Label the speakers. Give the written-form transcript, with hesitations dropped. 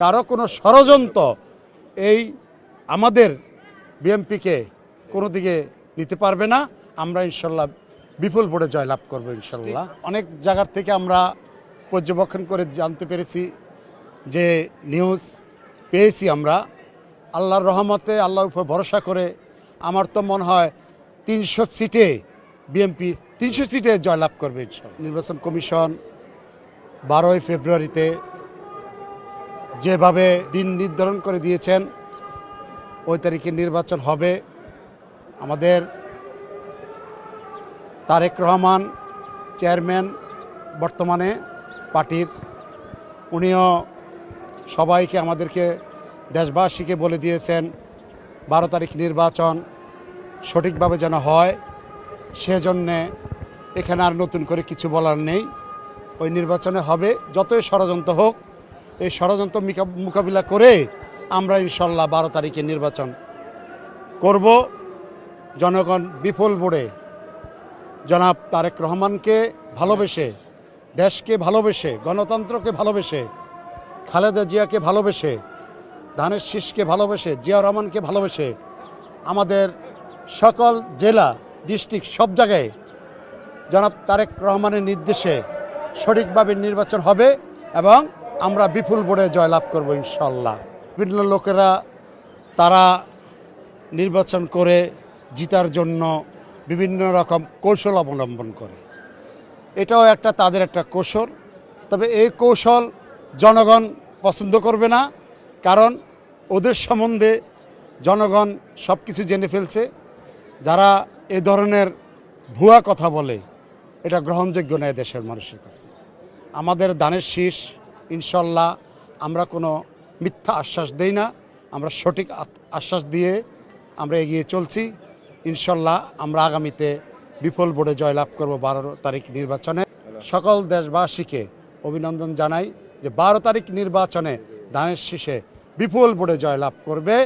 Speaker 1: কারো কোনো ষড়যন্ত্র এই আমাদের বিএনপিকে কোনো দিকে নিতে পারবে না। আমরা ইনশাল্লাহ বিপুল ভোটে জয়লাভ করবো ইনশাল্লাহ। অনেক জায়গার থেকে আমরা পর্যবেক্ষণ করে জানতে পেরেছি, যে নিউজ পেয়েছি আমরা। আল্লাহর রহমতে, আল্লাহর উপর ভরসা করে আমার তো মনে হয় 300 সিটে বিএনপি 300 সিটে জয়লাভ করবে ইনশাল্লাহ। নির্বাচন কমিশন 12ই ফেব্রুয়ারিতে যেভাবে দিন নির্ধারণ করে দিয়েছেন, ওই তারিখে নির্বাচন হবে। আমাদের তারেক রহমান চেয়ারম্যান বর্তমানে পার্টির, উনিও সবাইকে আমাদেরকে দেশবাসীকে বলে দিয়েছেন 12 তারিখ নির্বাচন সঠিকভাবে যেন হয়। সেজন্যে এখানে আর নতুন করে কিছু বলার নেই। ওই নির্বাচনে হবে, যতই ষড়যন্ত্র হোক, এই ষড়যন্ত্র মোকাবিলা করে আমরা ইনশাল্লাহ 12 তারিখে নির্বাচন করব। জনগণ বিপুল ভোটে জনাব তারেক রহমানকে ভালোবেসে, দেশকে ভালোবেসে, গণতন্ত্রকে ভালোবেসে, খালেদা জিয়াকে ভালোবেসে, ধানের শীষকে ভালোবেসে, জিয়া রহমানকে ভালোবেসে আমাদের সকল জেলা, ডিস্ট্রিক্ট, সব জায়গায় জনাব তারেক রহমানের নির্দেশে সঠিকভাবে নির্বাচন হবে এবং আমরা বিপুল ভোটে জয়লাভ করব ইনশাল্লাহ। বিভিন্ন লোকেরা তারা নির্বাচন করে জিতার জন্য বিভিন্ন রকম কৌশল অবলম্বন করে, এটাও একটা তাদের একটা কৌশল। তবে এই কৌশল জনগণ পছন্দ করবে না, কারণ ওদের সম্বন্ধে জনগণ সব কিছু জেনে ফেলছে। যারা এ ধরনের ভুয়া কথা বলে, এটা গ্রহণযোগ্য নয় দেশের মানুষের কাছে। আমাদের ধানের শীষ ইনশাল্লাহ, আমরা কোনো মিথ্যা আশ্বাস দেই না, আমরা সঠিক আশ্বাস দিয়ে আমরা এগিয়ে চলছি। ইনশাল্লাহ আমরা আগামীতে বিপুল ভোটে জয়লাভ করব 12 তারিখ নির্বাচনে। সকল দেশবাসীকে অভিনন্দন জানাই যে 12 তারিখ নির্বাচনে ধানের শীষে বিপুল ভোটে জয়লাভ করবে।